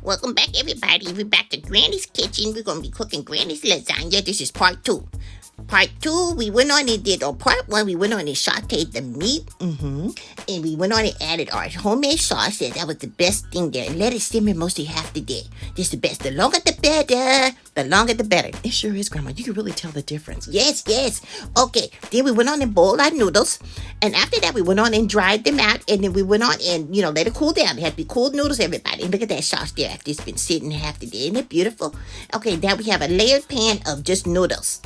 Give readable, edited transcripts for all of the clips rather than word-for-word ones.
Welcome back, everybody. We're back to Granny's kitchen. We're going to be cooking Granny's lasagna. This is part 2. Part 2, we went on and did, or part 1, we went on and sauteed the meat. And we went on and added our homemade sauce. That was the best thing there. And let it simmer mostly half the day. This is the best. The longer the better. The longer the better. It sure is, Grandma. You can really tell the difference. Yes. Okay. Then we went on and boiled our noodles. And after that, we went on and dried them out. And then we went on and, let it cool down. It had to be cooled noodles, everybody. And look at that sauce there after it's been sitting half the day. Isn't it beautiful? Okay, now we have a layered pan of just noodles.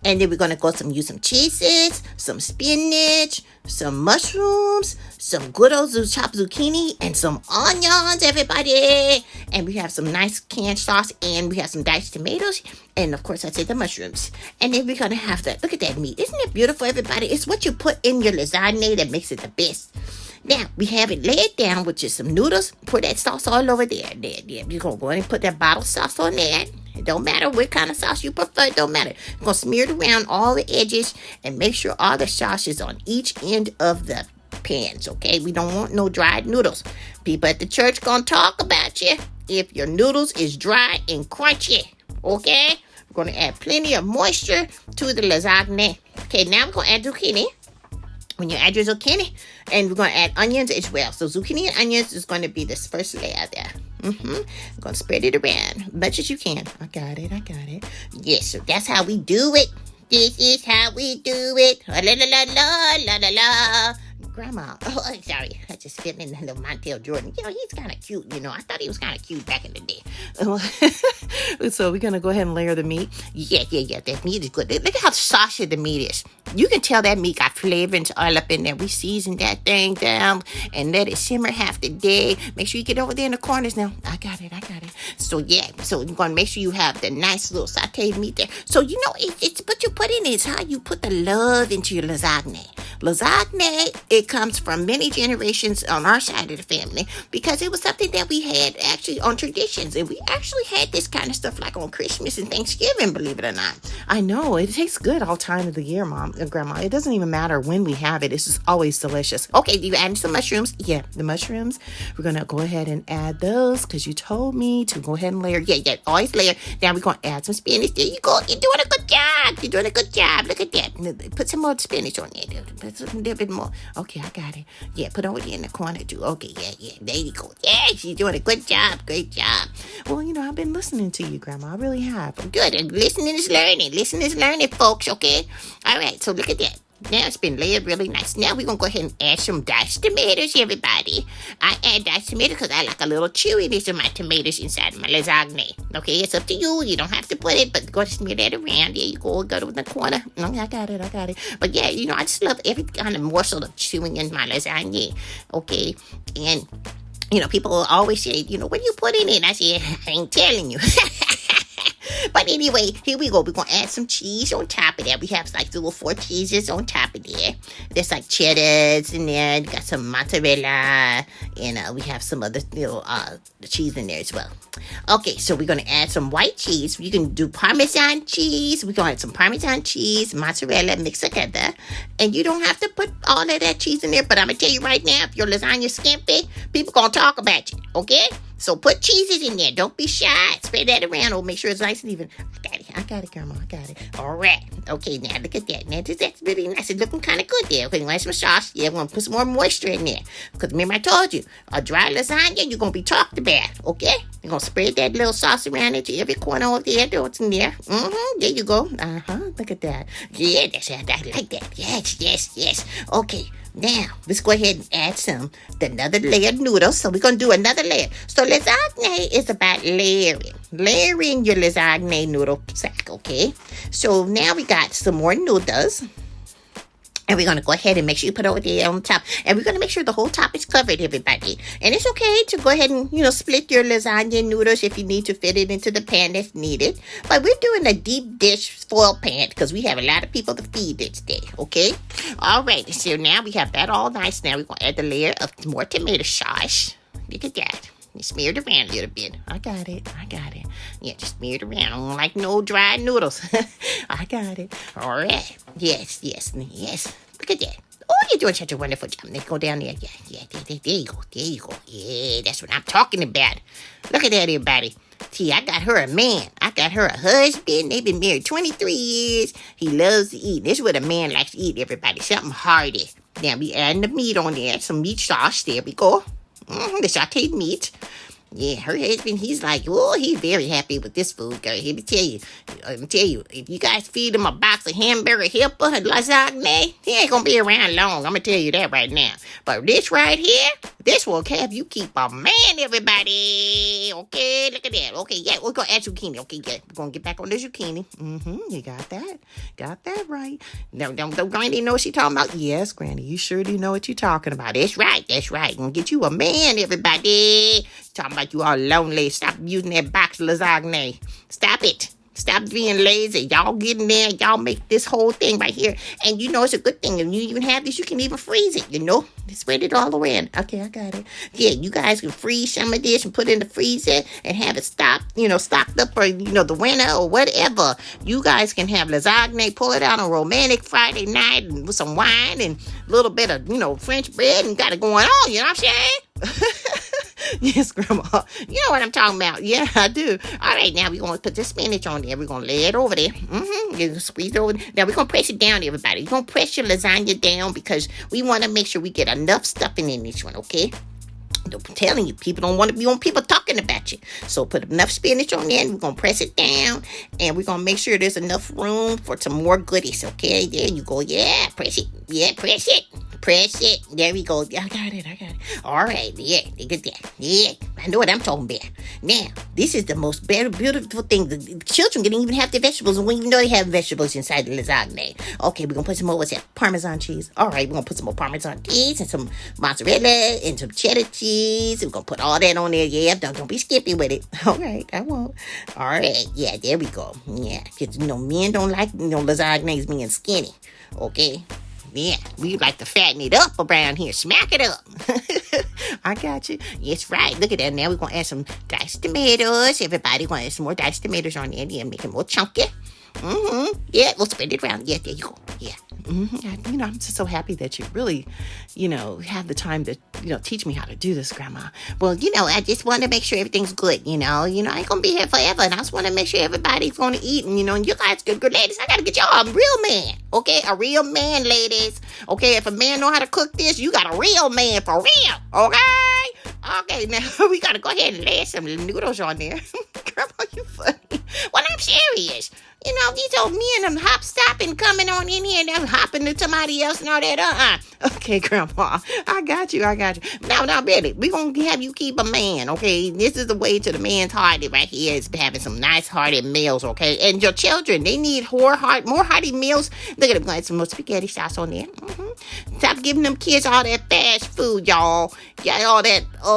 And then we're going to use some cheeses, some spinach, some mushrooms, some good old chopped zucchini, and some onions, everybody. And we have some nice canned sauce, and we have some diced tomatoes, and of course I said the mushrooms. And then we're going to have that. Look at that meat. Isn't it beautiful, everybody? It's what you put in your lasagna that makes it the best. Now, we have it laid down with just some noodles. Pour that sauce all over there. You're going to go ahead and put that bottle sauce on there. It don't matter what kind of sauce you prefer. It don't matter. You're going to smear it around all the edges and make sure all the sauce is on each end of the pans, okay? We don't want no dried noodles. People at the church going to talk about you if your noodles is dry and crunchy, okay? We're going to add plenty of moisture to the lasagna. Okay, now we're going to add zucchini. When you add your zucchini, and we're going to add onions as well. So zucchini and onions is going to be this first layer there. I'm going to spread it around as much as you can. I got it. Yes, so that's how we do it. This is how we do it. La la la la la la la. Grandma, sorry, I just fit in the Montel Jordan. He's kind of cute, I thought he was kind of cute back in the day. So we're going to go ahead and layer the meat. Yeah, that meat is good. Look at how saucy the meat is. You can tell that meat got flavorings all up in there. We seasoned that thing down and let it simmer half the day. Make sure you get over there in the corners now. I got it. So you're going to make sure you have the nice little sauteed meat there. So, it's what you put in it. It's how you put the love into your lasagna. Lasagna, it comes from many generations on our side of the family because it was something that we had actually on traditions. And we actually had this kind of stuff like on Christmas and Thanksgiving, believe it or not. I know. It tastes good all time of the year, Mom and Grandma. It doesn't even matter when we have it. It's just always delicious. Okay, you adding some mushrooms? Yeah, the mushrooms. We're going to go ahead and add those because you told me to go ahead and layer. Yeah, always layer. Now we're going to add some spinach. There you go. You're doing a good job. Look at that. Put some more spinach on there. Put a little bit more. Okay, I got it. Yeah, put over there in the corner too. Okay, yeah. There you go. Yeah, she's doing a good job. Great job. Well, I've been listening to you, Grandma. I really have. Good. And listening is learning, folks, okay? All right, so look at that. Now it's been layered really nice. Now we're going to go ahead and add some diced tomatoes, everybody. I add diced tomatoes because I like a little chewiness of my tomatoes inside of my lasagna. Okay, it's up to you. You don't have to put it, but go ahead and smear that around. There you go. Go to the corner. Okay, I got it. But yeah, I just love every kind of morsel of chewing in my lasagna. Okay, and, people will always say, what do you put in it? I say, I ain't telling you. But anyway, here we go. We're going to add some cheese on top of that. We have like little 4 cheeses on top of there. There's like cheddars in there. We got some mozzarella. And we have some other little cheese in there as well. Okay, so we're going to add some white cheese. You can do Parmesan cheese. We're going to add some Parmesan cheese, mozzarella mixed together. And you don't have to put all of that cheese in there. But I'm going to tell you right now, if your lasagna is skimpy, people going to talk about you. Okay? So put cheeses in there. Don't be shy. Spread that around. Make sure it's nice and even. I got it, Grandma. I got it. All right. Okay, now look at that. Now that's really nice. It's looking kind of good there. Okay, you want some sauce? Yeah, we're going to put some more moisture in there. Because remember I told you, a dry lasagna, you're going to be talked about. Okay? You're going to spread that little sauce around into every corner over there. What's in there? There you go. Look at that. Yeah, I like that. Yes. Okay. Now, let's go ahead and add another layer of noodles. So we're going to do another layer. So lasagna is about layering your lasagna noodle sack, okay? So now we got some more noodles. And we're going to go ahead and make sure you put it over there on top. And we're going to make sure the whole top is covered, everybody. And it's okay to go ahead and, split your lasagna noodles if you need to fit it into the pan that's needed. But we're doing a deep dish foil pan because we have a lot of people to feed this day, okay? All right, so now we have that all nice. Now we're going to add the layer of more tomato sauce. Look at that. You smear it around a little bit. I got it. Yeah, just smear it around. I don't like no dry noodles. I got it. All right. Yes. Look at that. Oh, you're doing such a wonderful job. Let's go down there. Yeah. There you go. There you go. Yeah, that's what I'm talking about. Look at that, everybody. See, I got her a man. I got her a husband. They've been married 23 years. He loves to eat. This is what a man likes to eat, everybody. Something hearty. Now we adding the meat on there. Some meat sauce. There we go. The sauteed meat. Yeah, her husband, he's like, oh, he's very happy with this food, girl. Let me tell you, if you guys feed him a box of hamburger helper and lasagna, he ain't gonna be around long. I'm gonna tell you that right now. But this right here, this will have you keep a man, everybody. Okay, look at that. Okay, yeah, we're gonna add zucchini. Okay, yeah, we're gonna get back on the zucchini. You got that. Got that right. No, don't Granny know what she talking about? Yes, Granny, you sure do know what you're talking about. That's right. Gonna get you a man, everybody. Talking about you all lonely. Stop using that box of lasagna. Stop it. Stop being lazy. Y'all get in there. Y'all make this whole thing right here. And you know it's a good thing. If you even have this, you can even freeze it, you know. Spread it all around. Okay, I got it. Yeah, you guys can freeze some of this and put it in the freezer and have it stocked up for, the winter or whatever. You guys can have lasagna, pull it out on a romantic Friday night and with some wine and a little bit of, French bread and got it going on, you know what I'm saying? Yes, Grandma. You know what I'm talking about. Yeah, I do. All right, now we're going to put the spinach on there. We're going to lay it over there. You squeeze it over. Now we're going to press it down, everybody. You're going to press your lasagna down because we want to make sure we get enough stuffing in this one, okay? I'm telling you, people don't want to be on people talking about you. So put enough spinach on there and we're going to press it down and we're going to make sure there's enough room for some more goodies, okay? There you go. Yeah, press it. Yeah, press it. Press it. There we go. I got it. All right. Yeah, look at that. Yeah, I know what I'm talking about. Now, this is the most beautiful thing. The children didn't even have the vegetables and we even know they have vegetables inside the lasagna. Okay, we're going to put some more, what's that? Parmesan cheese. All right, we're going to put some more Parmesan cheese and some mozzarella and some cheddar cheese. We're going to put all that on there. Yeah, don't be skippy with it. All right, I won't. All right, yeah, there we go. Yeah, because, men don't like, lasagnas being skinny. Okay? Yeah, we like to fatten it up around here. Smack it up. I got you. Yes, right. Look at that. Now we're going to add some diced tomatoes. Everybody going to add some more diced tomatoes on there. Yeah, make it more chunky. Yeah, we'll spread it around. Yeah, there you go. Yeah. I'm just so happy that you really, have the time to, teach me how to do this, Grandma. Well, I just want to make sure everything's good, I ain't going to be here forever, and I just want to make sure everybody's going to eat, and, and you guys, good ladies, I got to get y'all a real man, okay? A real man, ladies, okay? If a man know how to cook this, you got a real man for real, okay? Okay, now we got to go ahead and lay some noodles on there. Grandma, you funny. Well, I'm serious. These old men, them stopping, coming on in here, and them hopping to somebody else and all that. Okay, Grandma, I got you. Now, really, we're going to have you keep a man, okay? This is the way to the man's heart right here, is having some nice-hearted meals, okay? And your children, they need more hearty meals. Look at them, got some more spaghetti sauce on there. Stop giving them kids all that fast food, y'all. Yeah, all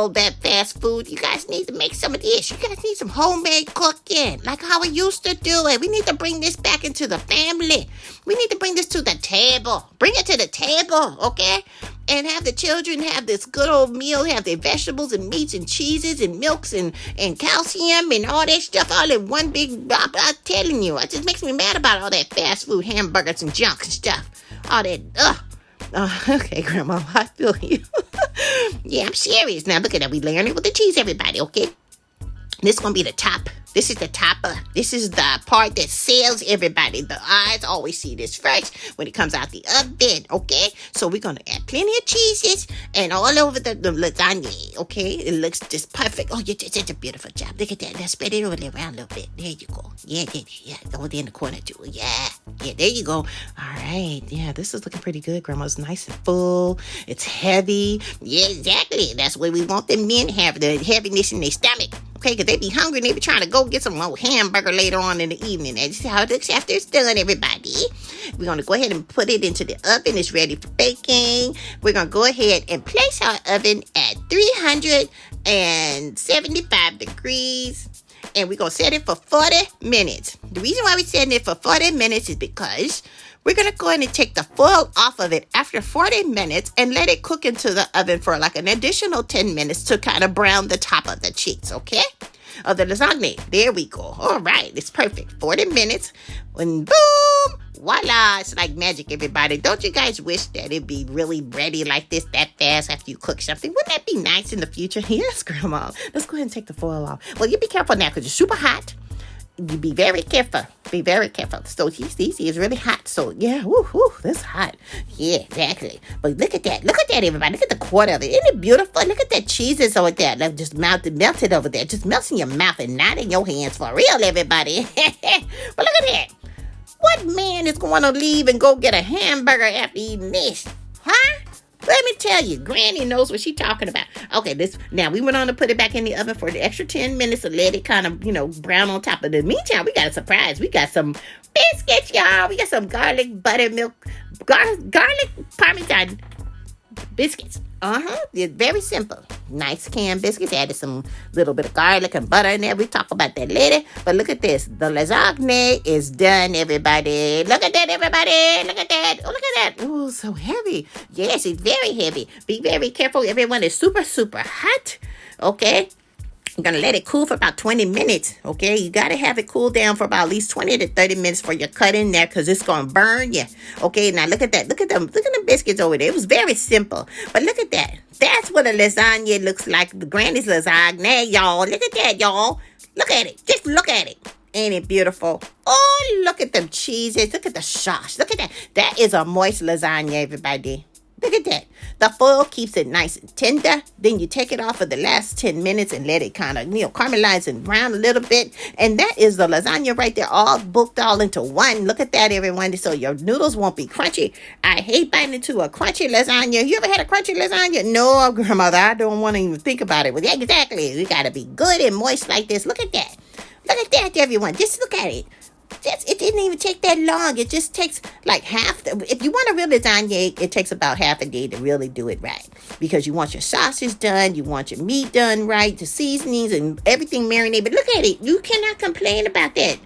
that fast food. You guys need to make some of this. You guys need some homemade cooking, like how we used to do it. We need to bring this back into the family. We need to bring this to the table. Bring it to the table, okay? And have the children have this good old meal, have their vegetables and meats and cheeses and milks and calcium and all that stuff all in one big, I'm telling you, it just makes me mad about all that fast food, hamburgers and junk and stuff. All that, okay, Grandma, I feel you. Yeah, I'm serious. Now, look at that. We layering it with the cheese, everybody, okay? This is going to be the top. This is the topper. This is the part that sells everybody. The eyes always see this first when it comes out the oven, okay? So we're going to add plenty of cheeses and all over the lasagna, okay? It looks just perfect. Oh, you did such a beautiful job. Look at that. Now spread it over there around a little bit. There you go. Yeah. Over there in the corner, too. Yeah, there you go. All right. Yeah, this is looking pretty good, Grandma. It's nice and full. It's heavy. Yeah, exactly. That's what we want the men to have, the heaviness in their stomach. Okay, because they be hungry and they be trying to go get some more hamburger later on in the evening. That's how it looks after it's done, everybody. We're going to go ahead and put it into the oven. It's ready for baking. We're going to go ahead and place our oven at 375 degrees. And we're going to set it for 40 minutes. The reason why we're setting it for 40 minutes is because we're going to go ahead and take the foil off of it after 40 minutes and let it cook into the oven for like an additional 10 minutes to kind of brown the top of the cheese, okay? Of the lasagna. There we go. All right. It's perfect. 40 minutes. When boom, Voila, it's like magic, everybody. Don't you guys wish that it'd be really ready like this that fast after you cook something? Wouldn't that be nice in the future? Yes, Grandma. Let's go ahead and take the foil off. Well, you be careful now because it's super hot. You be very careful. Be very careful. So it's really hot. So yeah, that's hot. Yeah, exactly. But look at that. Look at that, everybody. Look at the quarter of it. Isn't it beautiful? Look at that cheeses over there. Like just melted over there. Just melts in your mouth and not in your hands for real, everybody. But look at that. What man is going to leave and go get a hamburger after eating this? Huh? Let me tell you, Granny knows what she's talking about. Okay, now we went on to put it back in the oven for the extra 10 minutes to let it kind of, brown on top. But in the meantime, we got a surprise. We got some biscuits, y'all. We got some garlic buttermilk, garlic parmesan biscuits. It's very simple. Nice canned biscuits. Added some little bit of garlic and butter in there. We talk about that later. But look at this. The Lasagna is done, everybody. Look at that, everybody. Look at that. Oh, look at that. Oh, so heavy. Yes, it's very heavy. Be very careful. Everyone is super, super hot. Okay. I'm going to let it cool for about 20 minutes, okay? You got to have it cool down for about at least 20 to 30 minutes for your cut in there because it's going to burn you, okay? Now, look at that. Look at them. Look at the biscuits over there. It was very simple, but look at that. That's what a lasagna looks like, the Granny's lasagna, y'all. Look at that, y'all. Look at it. Just look at it. Ain't it beautiful? Oh, look at them cheeses. Look at the sauce. Look at that. That is a moist lasagna, everybody. Look at that. The foil keeps it nice and tender. Then you take it off for the last 10 minutes and let it kind of, caramelize and brown a little bit. And that is the lasagna right there, all booked all into one. Look at that, everyone. So your noodles won't be crunchy. I hate biting into a crunchy lasagna. You ever had a crunchy lasagna? No, Grandmother. I don't want to even think about it. Well, yeah, exactly. You got to be good and moist like this. Look at that. Look at that, everyone. Just look at it. It didn't even take that long. It just takes like if you want a real lasagna, it takes about half a day to really do it right. Because you want your sausage done, you want your meat done right, the seasonings and everything marinated. But look at it. You cannot complain about that.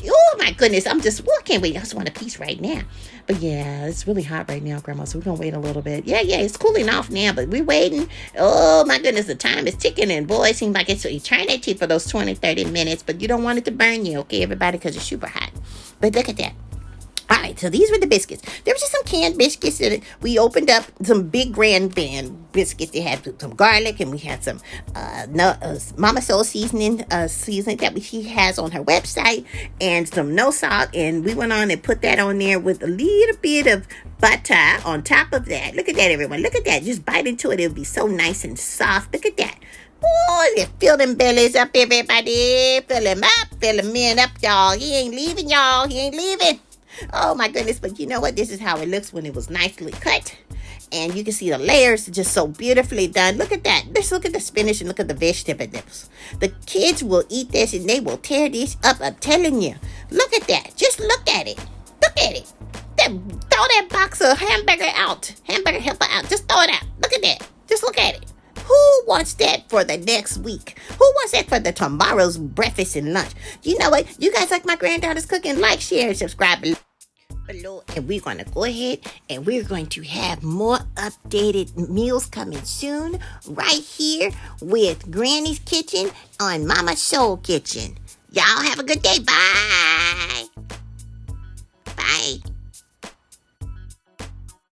Oh my goodness. I can't wait. I just want a piece right now. But yeah, it's really hot right now, Grandma. So we're going to wait a little bit. Yeah, it's cooling off now, but we're waiting. Oh my goodness, the time is ticking. And boy, it seems like it's eternity for those 20, 30 minutes. But you don't want it to burn you, okay, everybody, because it's super hot. But look at that. All right, so these were the biscuits. There was just some canned biscuits that we opened up, some big grand biscuits. They had some garlic, and we had some Mama Soul seasoning that she has on her website, and some no-salt. And we went on and put that on there with a little bit of butter on top of that. Look at that, everyone. Look at that. Just bite into it. It'll be so nice and soft. Look at that. Oh, let's fill them bellies up, everybody. Fill them up. Fill them men up, y'all. He ain't leaving, y'all. He ain't leaving. Oh my goodness, but you know what? This is how it looks when it was nicely cut. And you can see the layers just so beautifully done. Look at that. Just look at the spinach and look at the vegetables. The kids will eat this and they will tear this up. I'm telling you. Look at that. Just look at it. Look at it. Throw that box of hamburger out. Hamburger helper out. Just throw it out. Look at that. Just look at it. Who wants that for the next week? Who wants that for the tomorrow's breakfast and lunch? You know what? You guys like my granddaughter's cooking? Like, share, and subscribe below. And we're going to go ahead and we're going to have more updated meals coming soon right here with Granny's Kitchen on Mama Soul Kitchen. Y'all have a good day. Bye. Bye.